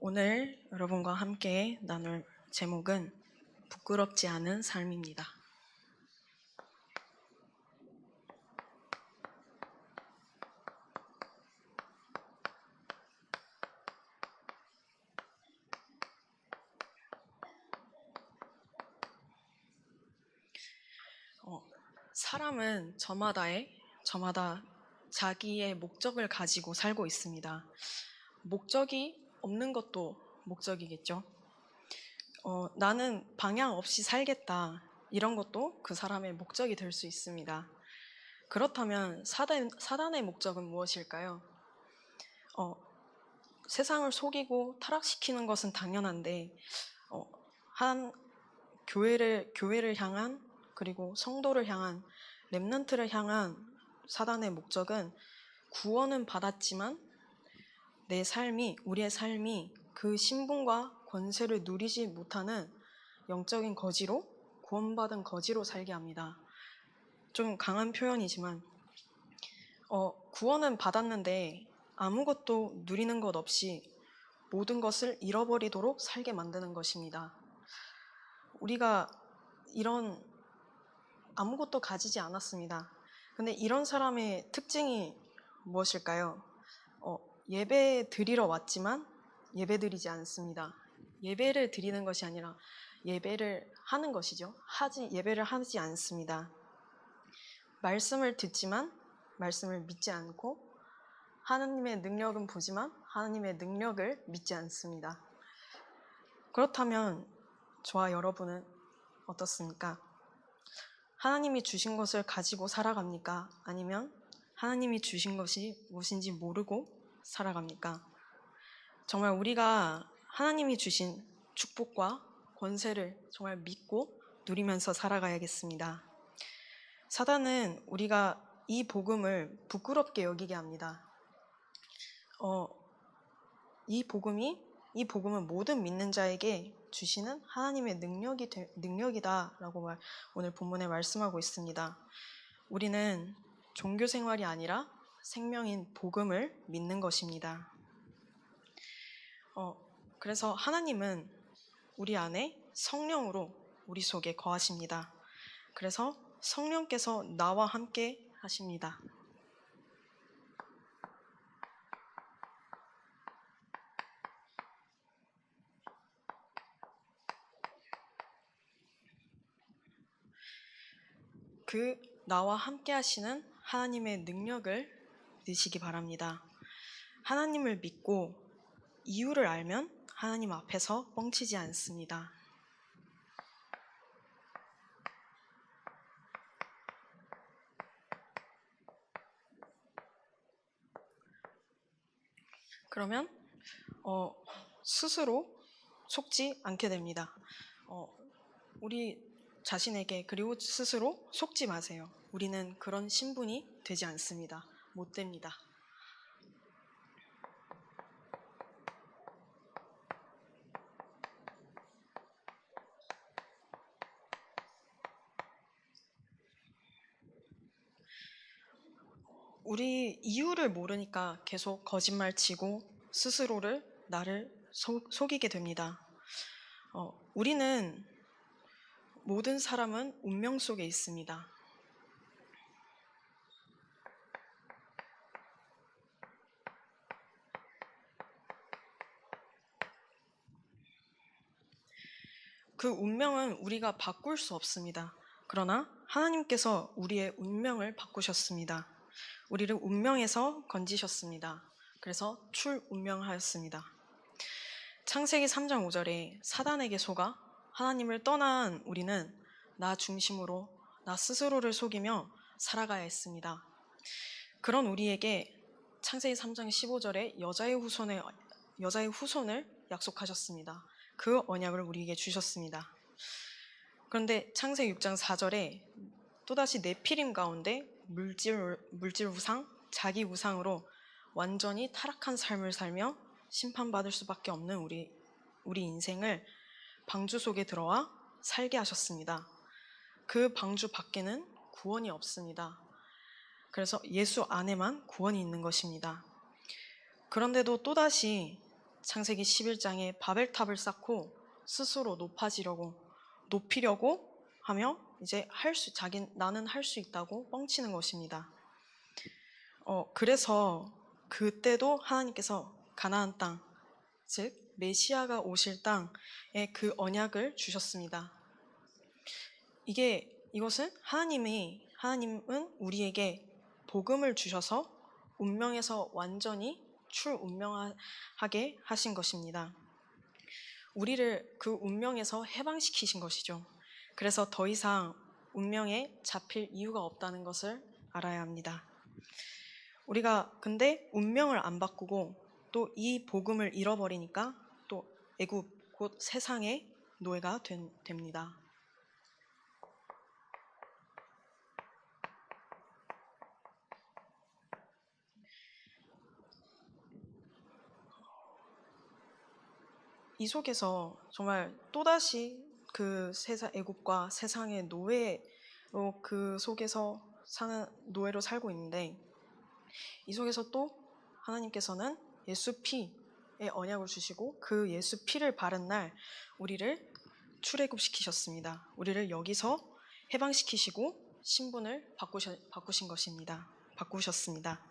오늘 여러분과 함께 나눌 제목은 부끄럽지 않은 삶입니다. 사람은 저마다 자기의 목적을 가지고 살고 있습니다. 목적이 없는 것도 목적이겠죠. 나는 방향 없이 살겠다. 이런 것도 그 사람의 목적이 될 수 있습니다. 그렇다면 사단의 목적은 무엇일까요? 세상을 속이고 타락시키는 것은 당연한데 한 교회를 향한, 그리고 성도를 향한, 렘넌트를 향한 사단의 목적은 구원은 받았지만 우리의 삶이 그 신분과 권세를 누리지 못하는 영적인 거지로, 구원받은 거지로 살게 합니다. 좀 강한 표현이지만 구원은 받았는데 아무것도 누리는 것 없이 모든 것을 잃어버리도록 살게 만드는 것입니다. 우리가 아무것도 가지지 않았습니다. 근데 이런 사람의 특징이 무엇일까요? 예배 드리러 왔지만 예배 드리지 않습니다. 예배를 드리는 것이 아니라 예배를 하는 것이죠. 예배를 하지 않습니다. 말씀을 듣지만 말씀을 믿지 않고, 하나님의 능력은 보지만 하나님의 능력을 믿지 않습니다. 그렇다면 저와 여러분은 어떻습니까? 하나님이 주신 것을 가지고 살아갑니까? 아니면 하나님이 주신 것이 무엇인지 모르고 살아갑니까? 정말 우리가 하나님이 주신 축복과 권세를 정말 믿고 누리면서 살아가야겠습니다. 사단은 우리가 이 복음을 부끄럽게 여기게 합니다. 이 복음은 모든 믿는 자에게 주시는 하나님의 능력이다라고 오늘 본문에 말씀하고 있습니다. 우리는 종교 생활이 아니라 생명인 복음을 믿는 것입니다. 그래서 하나님은 우리 안에 성령으로 우리 속에 거하십니다. 그래서 성령께서 나와 함께 하십니다. 그 나와 함께 하시는 하나님의 능력을 믿으시기 바랍니다. 하나님을 믿고 이유를 알면 하나님 앞에서 뻥치지 않습니다. 그러면 스스로 속지 않게 됩니다. 우리 자신에게, 그리고 스스로 속지 마세요. 우리는 그런 신분이 되지 않습니다. 못 됩니다. 우리 이유를 모르니까 계속 거짓말 치고 나를 속이게 됩니다. 모든 사람은 운명 속에 있습니다. 그 운명은 우리가 바꿀 수 없습니다. 그러나 하나님께서 우리의 운명을 바꾸셨습니다. 우리를 운명에서 건지셨습니다. 그래서 출운명하였습니다. 창세기 3장 5절에 사단에게 속아 하나님을 떠난 우리는 나 중심으로 나 스스로를 속이며 살아가야 했습니다. 그런 우리에게 창세기 3장 15절에 여자의 후손을 약속하셨습니다. 그 언약을 우리에게 주셨습니다. 그런데 창세기 6장 4절에 또다시 네피림 가운데 물질 우상, 자기 우상으로 완전히 타락한 삶을 살며 심판받을 수밖에 없는 우리 인생을 방주 속에 들어와 살게 하셨습니다. 그 방주 밖에는 구원이 없습니다. 그래서 예수 안에만 구원이 있는 것입니다. 그런데도 또다시 창세기 11장에 바벨탑을 쌓고 스스로 높이려고 하며 이제 나는 할 수 있다고 뻥치는 것입니다. 그래서 그때도 하나님께서 가나안 땅, 즉 메시아가 오실 땅에 그 언약을 주셨습니다. 이것은 하나님은 우리에게 복음을 주셔서 운명에서 완전히 출운명하게 하신 것입니다. 우리를 그 운명에서 해방시키신 것이죠. 그래서 더 이상 운명에 잡힐 이유가 없다는 것을 알아야 합니다. 우리가 근데 운명을 안 바꾸고 또 이 복음을 잃어버리니까 또 애굽 곧 세상의 노예가 됩니다. 이 속에서 정말 또다시 그 애굽과 세상의 노예로 그 속에서 사는 노예로 살고 있는데, 이 속에서 또 하나님께서는 예수 피의 언약을 주시고 그 예수 피를 바른 날 우리를 출애굽시키셨습니다. 우리를 여기서 해방시키시고 신분을 바꾸신 것입니다. 바꾸셨습니다.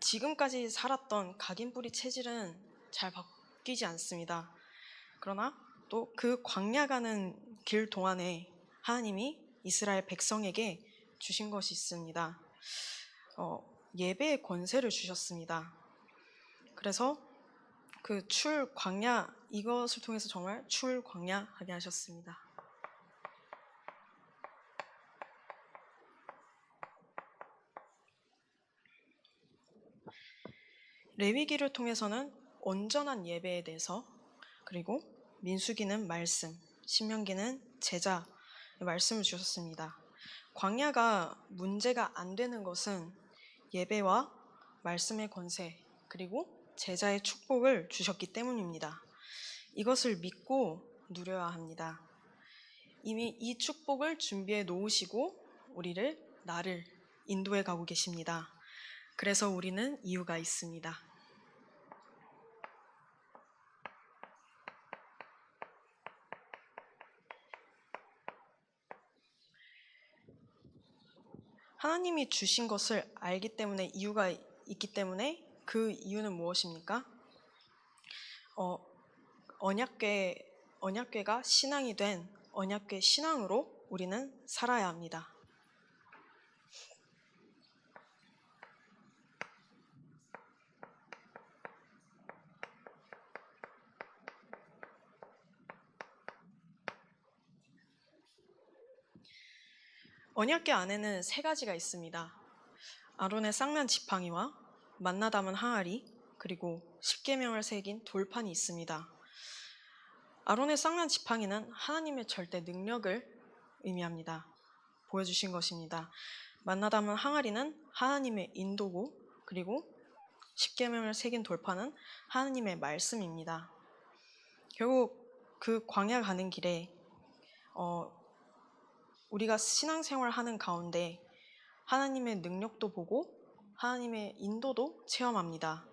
지금까지 살았던 각인뿌리 체질은 잘 바뀌지 않습니다. 그러나 또 그 광야 가는 길 동안에 하나님이 이스라엘 백성에게 주신 것이 있습니다. 예배의 권세를 주셨습니다. 그래서 그 출광야, 이것을 통해서 정말 출광야하게 하셨습니다. 레위기를 통해서는 온전한 예배에 대해서, 그리고 민수기는 말씀, 신명기는 제자의 말씀을 주셨습니다. 광야가 문제가 안 되는 것은 예배와 말씀의 권세, 그리고 제자의 축복을 주셨기 때문입니다. 이것을 믿고 누려야 합니다. 이미 이 축복을 준비해 놓으시고 나를 인도해 가고 계십니다. 그래서 우리는 이유가 있습니다. 하나님이 주신 것을 알기 때문에 이유가 있기 때문에 그 이유는 무엇입니까? 언약궤가 신앙이 된 언약궤 신앙으로 우리는 살아야 합니다. 언약궤 안에는 3가지가 있습니다. 아론의 쌍난 지팡이와 만나 담은 항아리, 그리고 십계명을 새긴 돌판이 있습니다. 아론의 쌍난 지팡이는 하나님의 절대 능력을 의미합니다. 보여주신 것입니다. 만나 담은 항아리는 하나님의 인도고, 그리고 십계명을 새긴 돌판은 하나님의 말씀입니다. 결국 그 광야 가는 길에 우리가 신앙생활 하는 가운데 하나님의 능력도 보고 하나님의 인도도 체험합니다.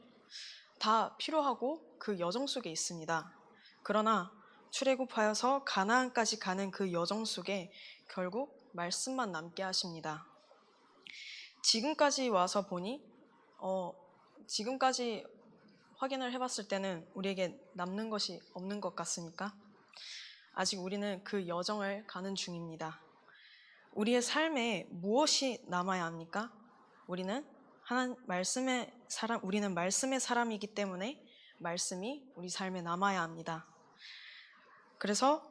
다 필요하고 그 여정 속에 있습니다. 그러나 출애굽하여서 가나안까지 가는 그 여정 속에 결국 말씀만 남게 하십니다. 지금까지 와서 보니 지금까지 확인을 해봤을 때는 우리에게 남는 것이 없는 것 같습니까? 아직 우리는 그 여정을 가는 중입니다. 우리의 삶에 무엇이 남아야 합니까? 우리는 말씀의 사람이기 때문에 말씀이 우리 삶에 남아야 합니다. 그래서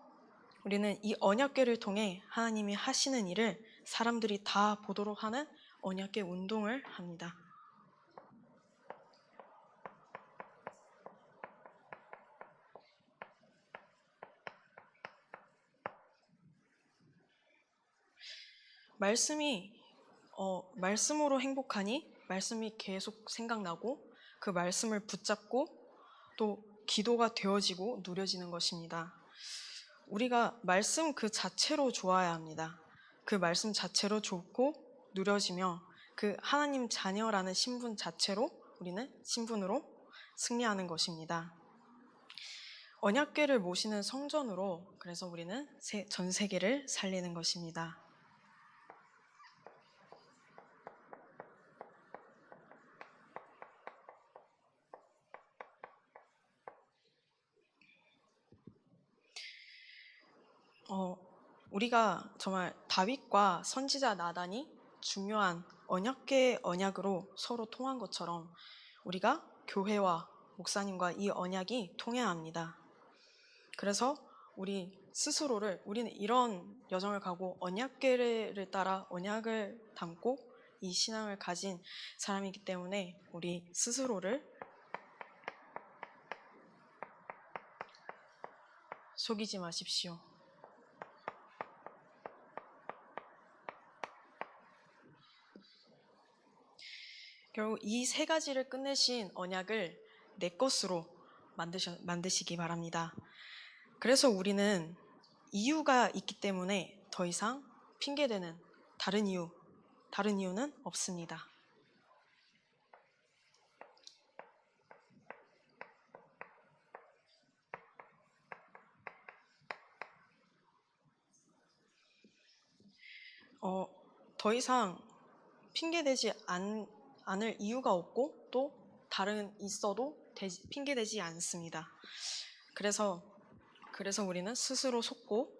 우리는 이 언약궤를 통해 하나님이 하시는 일을 사람들이 다 보도록 하는 언약궤 운동을 합니다. 말씀으로 행복하니 말씀이 계속 생각나고 그 말씀을 붙잡고 또 기도가 되어지고 누려지는 것입니다. 우리가 말씀 그 자체로 좋아야 합니다. 그 말씀 자체로 좋고 누려지며 그 하나님 자녀라는 신분으로 승리하는 것입니다. 언약궤를 모시는 성전으로 그래서 우리는 전 세계를 살리는 것입니다. 우리가 정말 다윗과 선지자 나단이 중요한 언약궤의 언약으로 서로 통한 것처럼 우리가 교회와 목사님과 이 언약이 통해야 합니다. 그래서 우리는 이런 여정을 가고 언약궤를 따라 언약을 담고 이 신앙을 가진 사람이기 때문에 우리 스스로를 속이지 마십시오. 결국 이 세 가지를 끝내신 언약을 내 것으로 만드시기 바랍니다. 그래서 우리는 이유가 있기 때문에 더 이상 핑계대는 다른 이유는 없습니다. 더 이상 핑계대지 않을 이유가 없고 또 있어도 핑계대지 않습니다. 그래서 우리는 스스로 속고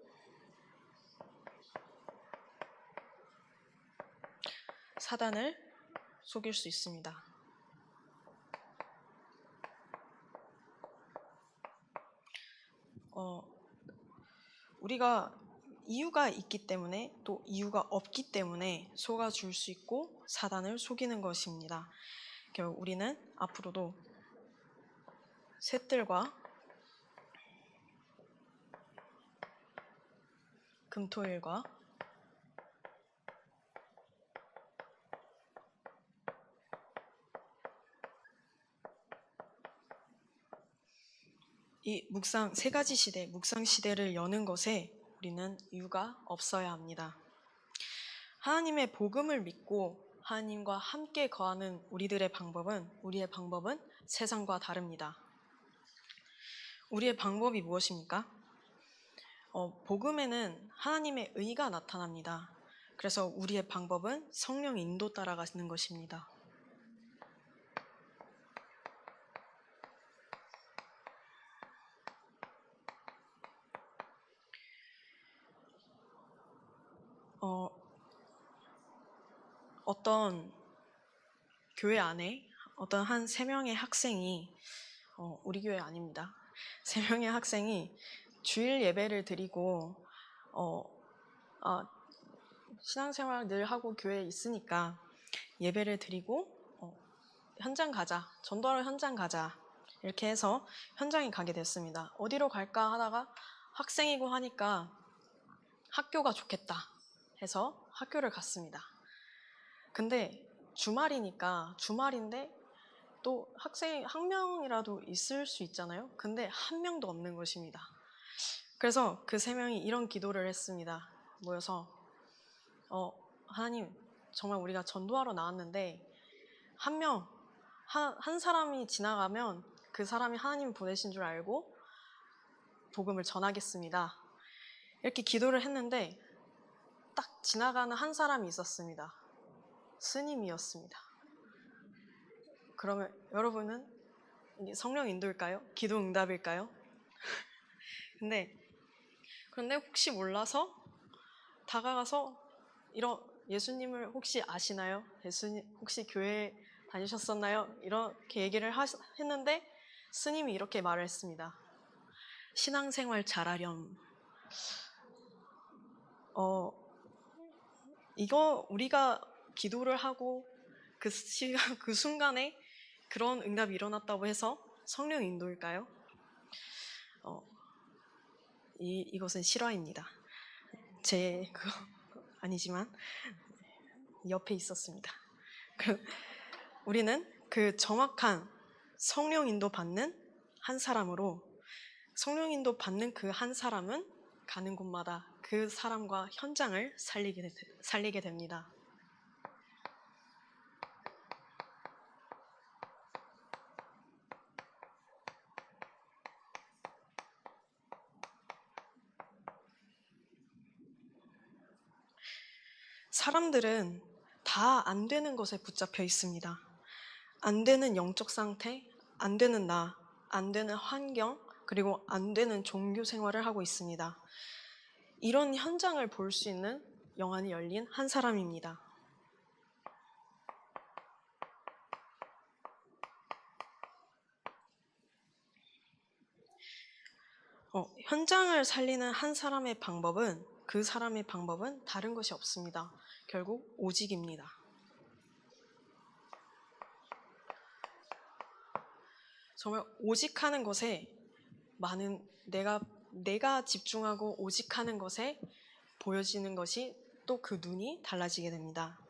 사단을 속일 수 있습니다. 우리가 이유가 있기 때문에 또 이유가 없기 때문에 속아줄 수 있고 사단을 속이는 것입니다. 결국 우리는 앞으로도 셋들과 금토일과 이 세 가지 시대, 묵상 시대를 여는 것에 우리는 이유가 없어야 합니다. 하나님의 복음을 믿고 하나님과 함께 거하는 우리의 방법은 세상과 다릅니다. 우리의 방법이 무엇입니까? 복음에는 하나님의 의가 나타납니다. 그래서 우리의 방법은 성령 인도 따라가는 것입니다. 어떤 교회 안에 어떤 한 3명의 학생이 우리 교회 아닙니다. 3명의 학생이 주일 예배를 드리고 신앙생활 늘 하고 교회에 있으니까 예배를 드리고 현장 가자, 전도하러 현장 가자 이렇게 해서 현장에 가게 됐습니다. 어디로 갈까 하다가 학생이고 하니까 학교가 좋겠다 해서 학교를 갔습니다. 근데 주말인데 또 학생이 한 명이라도 있을 수 있잖아요. 근데 한 명도 없는 것입니다. 그래서 그 3명이 이런 기도를 했습니다. 모여서 하나님, 정말 우리가 전도하러 나왔는데 한 사람이 지나가면 그 사람이 하나님 보내신 줄 알고 복음을 전하겠습니다. 이렇게 기도를 했는데 딱 지나가는 한 사람이 있었습니다. 스님이었습니다. 그러면 여러분은 이게 성령 인도일까요? 기도 응답일까요? 그런데 혹시 몰라서 다가가서 예수님을 혹시 아시나요? 예수님 혹시 교회 다니셨었나요? 이렇게 얘기를 했는데 스님이 이렇게 말을 했습니다. 신앙생활 잘하렴. 이거 우리가 기도를 하고 그 순간에 그런 응답이 일어났다고 해서 성령 인도일까요? 이것은 실화입니다. 그거 아니지만 옆에 있었습니다. 우리는 그 정확한 성령 인도 받는 한 사람으로 성령 인도 받는 그 한 사람은 가는 곳마다 그 사람과 현장을 살리게 됩니다. 사람들은 다 안 되는 것에 붙잡혀 있습니다. 안 되는 영적 상태, 안 되는 나, 안 되는 환경, 그리고 안 되는 종교 생활을 하고 있습니다. 이런 현장을 볼 수 있는 영안이 열린 한 사람입니다. 현장을 살리는 한 사람의 방법은 그 사람의 방법은 다른 것이 없습니다. 결국 오직입니다. 정말 오직하는 것에 많은 내가 집중하고 오직하는 것에 보여지는 것이 또 그 눈이 달라지게 됩니다.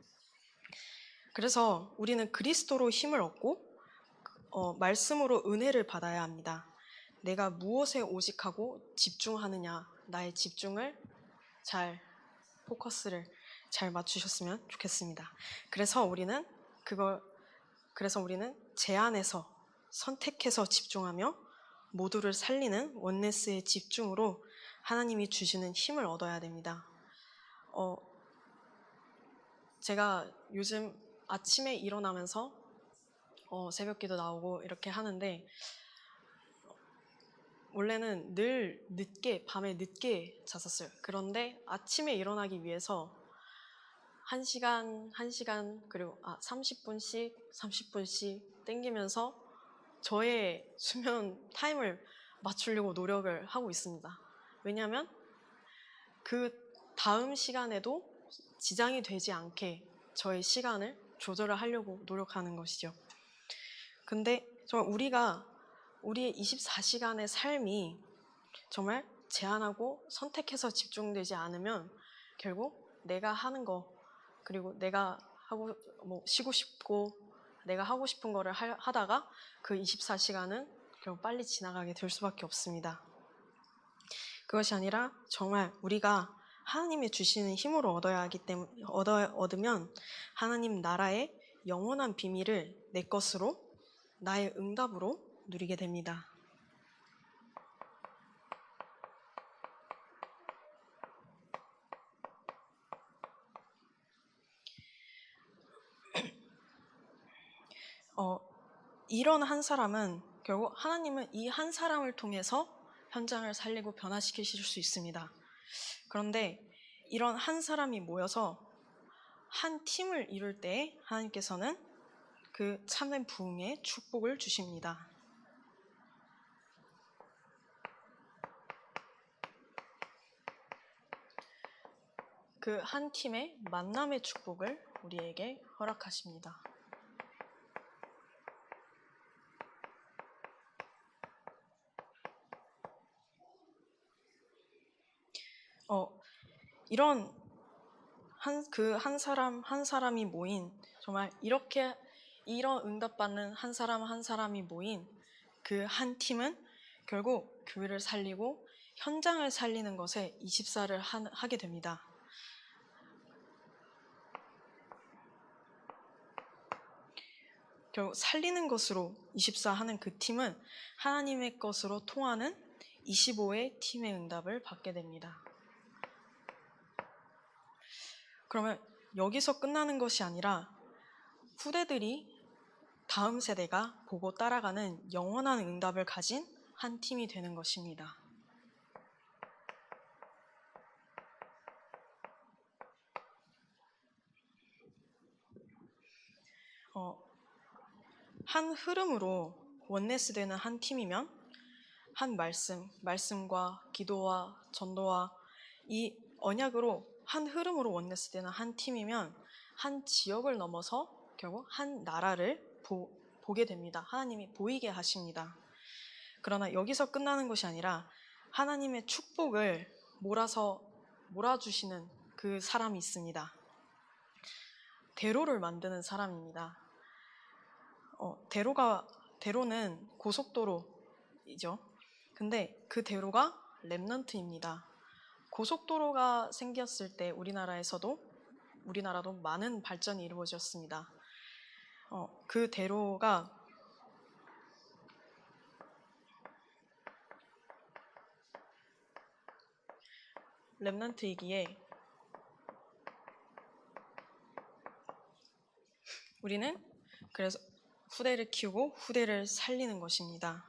그래서 우리는 그리스도로 힘을 얻고 말씀으로 은혜를 받아야 합니다. 내가 무엇에 오직하고 집중하느냐, 나의 집중을 포커스를 잘 맞추셨으면 좋겠습니다. 그래서 우리는 제 안에서 선택해서 집중하며 모두를 살리는 원네스의 집중으로 하나님이 주시는 힘을 얻어야 됩니다. 제가 요즘 아침에 일어나면서 새벽기도 나오고 이렇게 하는데 원래는 늘 밤에 늦게 잤었어요. 그런데 아침에 일어나기 위해서 1시간, 그리고 30분씩 땡기면서 저의 수면 타임을 맞추려고 노력을 하고 있습니다. 왜냐하면 그 다음 시간에도 지장이 되지 않게 저의 시간을 조절을 하려고 노력하는 것이죠. 근데 정말 우리의 24시간의 삶이 정말 제한하고 선택해서 집중되지 않으면 결국 내가 하는 거, 그리고 내가 쉬고 싶고 내가 하고 싶은 거를 하다가 그 24시간은 결국 빨리 지나가게 될 수밖에 없습니다. 그것이 아니라 정말 우리가 하나님이 주시는 힘으로 얻으면 하나님 나라의 영원한 비밀을 내 것으로, 나의 응답으로 누리게 됩니다. 이런 한 사람은 결국 하나님은 이 한 사람을 통해서 현장을 살리고 변화시키실 수 있습니다. 그런데 이런 한 사람이 모여서 한 팀을 이룰 때 하나님께서는 그 참된 부흥의 축복을 주십니다. 그 한 팀의 만남의 축복을 우리에게 허락하십니다. 이런 한 사람이 모인, 정말 이런 응답받는 한 사람이 모인 그 한 팀은 결국 교회를 살리고 현장을 살리는 것에 24를 하게 됩니다. 결국 살리는 것으로 24 하는 그 팀은 하나님의 것으로 통하는 25의 팀의 응답을 받게 됩니다. 그러면 여기서 끝나는 것이 아니라 후대들이, 다음 세대가 보고 따라가는 영원한 응답을 가진 한 팀이 되는 것입니다. 한 흐름으로 원네스 되는 한 팀이면 한 말씀과 기도와 전도와 이 언약으로 한 흐름으로 원네스 되는 한 팀이면 한 지역을 넘어서 결국 한 나라를 보게 됩니다. 하나님이 보이게 하십니다. 그러나 여기서 끝나는 것이 아니라 하나님의 축복을 몰아주시는 그 사람이 있습니다. 대로를 만드는 사람입니다. 대로는 고속도로이죠. 근데 그 대로가 렘넌트입니다. 고속도로가 생겼을 때 우리나라도 많은 발전이 이루어졌습니다. 그 대로가 렘넌트이기에 우리는 그래서 후대를 키우고 후대를 살리는 것입니다.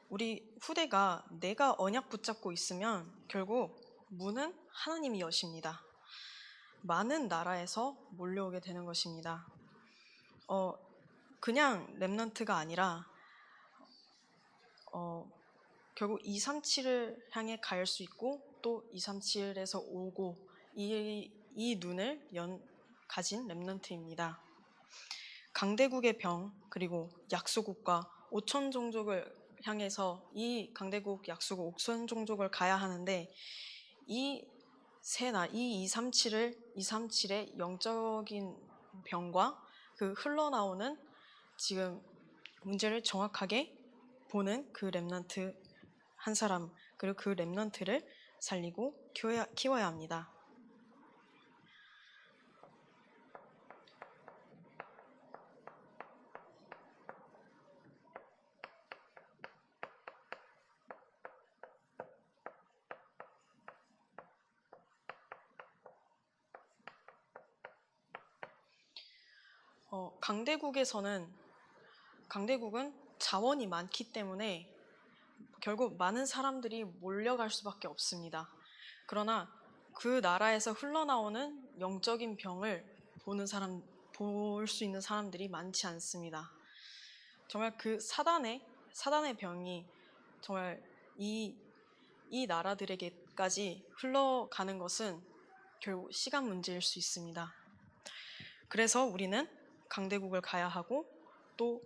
우리 후대가 내가 언약 붙잡고 있으면 결국 문은 하나님이 여십니다. 많은 나라에서 몰려오게 되는 것입니다. 그냥 렘넌트가 아니라 결국 237을 향해 갈 수 있고 또 237에서 오고 이 눈을 가진 렘넌트입니다. 강대국의 병 그리고 약소국가 5천 종족을 향해서 이 강대국 약소국 5천 종족을 가야 하는데 이 237의 영적인 병과 그 흘러나오는 지금 문제를 정확하게 보는 그 렘넌트 한 사람 그리고 그 렘넌트를 살리고 키워야 합니다. 강대국은 자원이 많기 때문에 결국 많은 사람들이 몰려갈 수밖에 없습니다. 그러나 그 나라에서 흘러나오는 영적인 병을 볼 수 있는 사람들이 많지 않습니다. 정말 그 사단의 병이 정말 이 나라들에게까지 흘러가는 것은 결국 시간 문제일 수 있습니다. 그래서 우리는 강대국을 가야 하고 또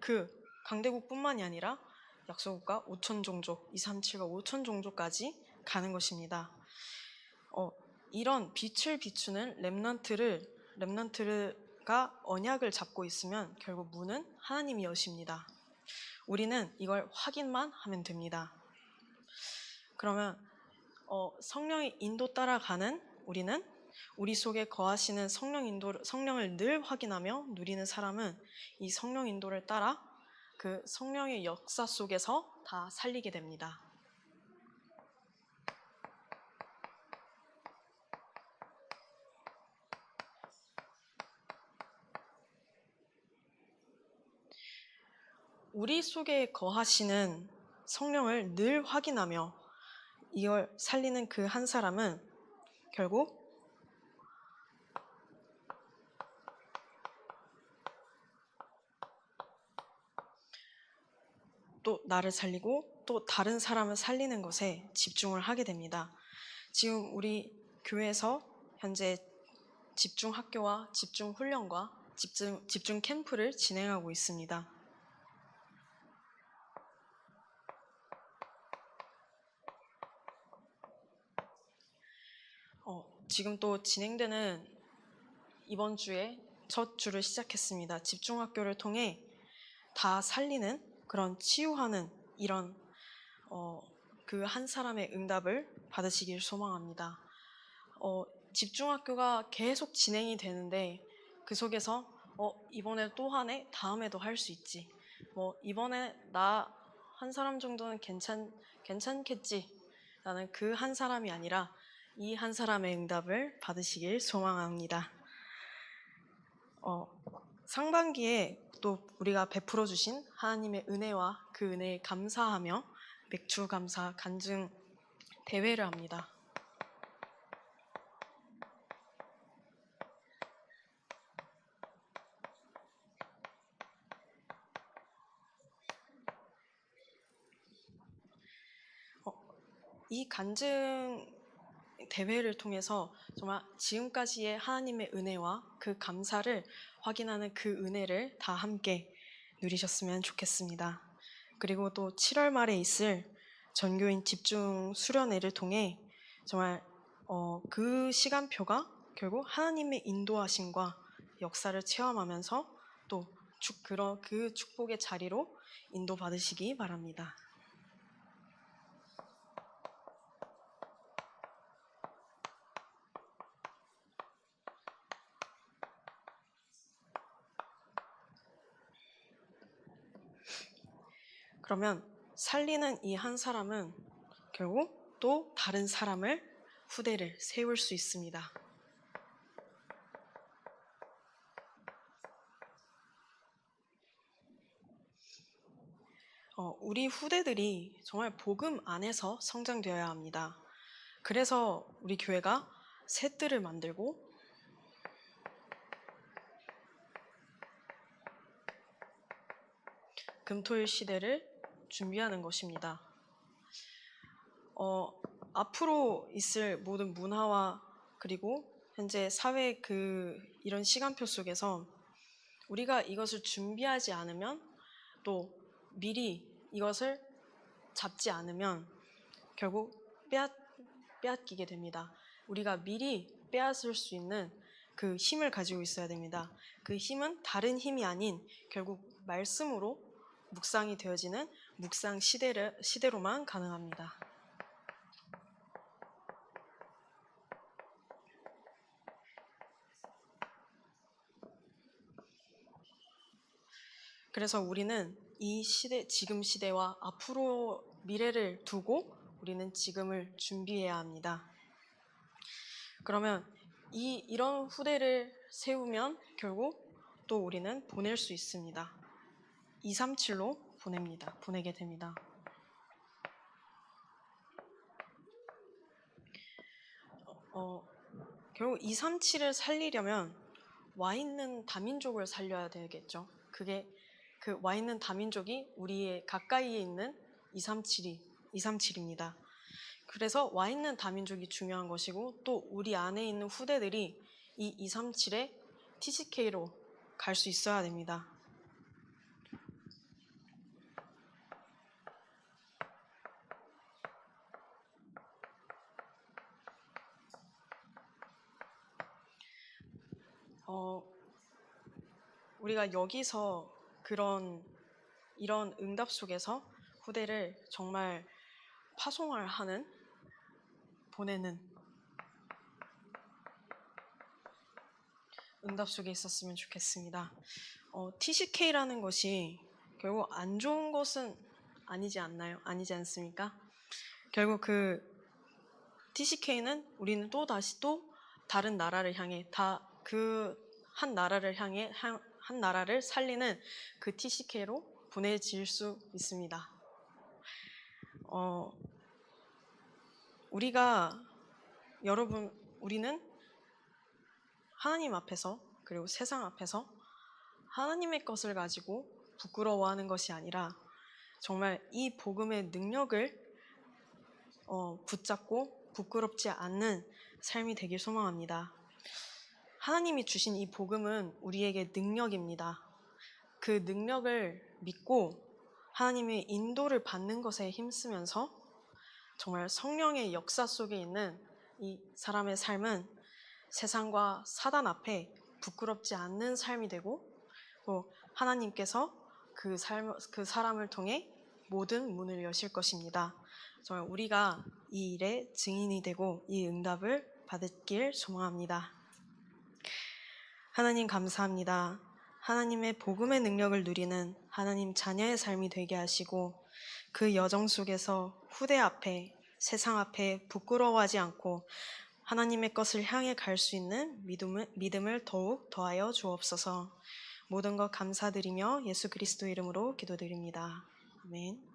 그 강대국뿐만이 아니라 약소국가 5천 종족, 237과 5천 종족까지 가는 것입니다. 이런 빛을 비추는 렘넌트가 언약을 잡고 있으면 결국 문은 하나님이 여십니다. 우리는 이걸 확인만 하면 됩니다. 그러면 성령의 인도 따라가는 우리는 우리 속에 거하시는 성령을 늘 확인하며 누리는 사람은 이 성령 인도를 따라 그 성령의 역사 속에서 다 살리게 됩니다. 우리 속에 거하시는 성령을 늘 확인하며 이걸 살리는 그 한 사람은 결국 또 나를 살리고 또 다른 사람을 살리는 것에 집중을 하게 됩니다. 지금 우리 교회에서 현재 집중 학교와 집중 훈련과 집중 캠프를 진행하고 있습니다. 지금 또 진행되는 이번 주에 첫 주를 시작했습니다. 집중학교를 통해 다 살리는 그런 치유하는 이런 그 한 사람의 응답을 받으시길 소망합니다. 집중학교가 계속 진행이 되는데 그 속에서 이번에 또 하네? 다음에도 할 수 있지. 이번에 나 한 사람 정도는 괜찮겠지. 라는 그 한 사람이 아니라 이 한 사람의 응답을 받으시길 소망합니다. 상반기에 또 우리가 베풀어 주신 하나님의 은혜와 그 은혜에 감사하며 맥주 감사 간증 대회를 합니다. 이 간증 대회를 통해서 정말 지금까지의 하나님의 은혜와 그 감사를 확인하는 그 은혜를 다 함께 누리셨으면 좋겠습니다. 그리고 또 7월 말에 있을 전교인 집중 수련회를 통해 정말 그 시간표가 결국 하나님의 인도하심과 역사를 체험하면서 또 그 축복의 자리로 인도받으시기 바랍니다. 그러면 살리는 이 한 사람은 결국 또 다른 사람을 후대를 세울 수 있습니다. 우리 후대들이 정말 복음 안에서 성장되어야 합니다. 그래서 우리 교회가 새 뜰을 만들고 금토일 시대를 준비하는 것입니다. 앞으로 있을 모든 문화와 그리고 현재 사회의 이런 시간표 속에서 우리가 이것을 준비하지 않으면 또 미리 이것을 잡지 않으면 결국 빼앗기게 됩니다. 우리가 미리 빼앗을 수 있는 그 힘을 가지고 있어야 됩니다. 그 힘은 다른 힘이 아닌 결국 말씀으로 묵상이 되어지는 묵상 시대로만 가능합니다. 그래서 우리는 이 시대, 지금 시대와 앞으로 미래를 두고 우리는 지금을 준비해야 합니다. 그러면 이런 후대를 세우면 결국 또 우리는 보낼 수 있습니다. 237로 보내게 됩니다. 결국 237을 살리려면 와 있는 다민족을 살려야 되겠죠. 그게 그 와 있는 다민족이 우리의 가까이에 있는 237입니다. 그래서 와 있는 다민족이 중요한 것이고 또 우리 안에 있는 후대들이 이 237의 TCK로 갈 수 있어야 됩니다. 우리가 여기서 이런 응답 속에서 후대를 정말 파송하는 보내는 응답 속에 있었으면 좋겠습니다. TCK라는 것이 결국 안 좋은 것은 아니지 않나요? 아니지 않습니까? 결국 그 TCK는 우리는 또 다시 또 다른 나라를 향해 한 나라를 살리는 그 TCK로 보내질 수 있습니다. 우리는 하나님 앞에서 그리고 세상 앞에서 하나님의 것을 가지고 부끄러워하는 것이 아니라 정말 이 복음의 능력을 붙잡고 부끄럽지 않는 삶이 되길 소망합니다. 하나님이 주신 이 복음은 우리에게 능력입니다. 그 능력을 믿고 하나님의 인도를 받는 것에 힘쓰면서 정말 성령의 역사 속에 있는 이 사람의 삶은 세상과 사단 앞에 부끄럽지 않는 삶이 되고 또 하나님께서 그 사람을 통해 모든 문을 여실 것입니다. 정말 우리가 이 일의 증인이 되고 이 응답을 받길 소망합니다. 하나님 감사합니다. 하나님의 복음의 능력을 누리는 하나님 자녀의 삶이 되게 하시고 그 여정 속에서 후대 앞에 세상 앞에 부끄러워하지 않고 하나님의 것을 향해 갈 수 있는 믿음을 더욱 더하여 주옵소서. 모든 것 감사드리며 예수 그리스도 이름으로 기도드립니다. 아멘.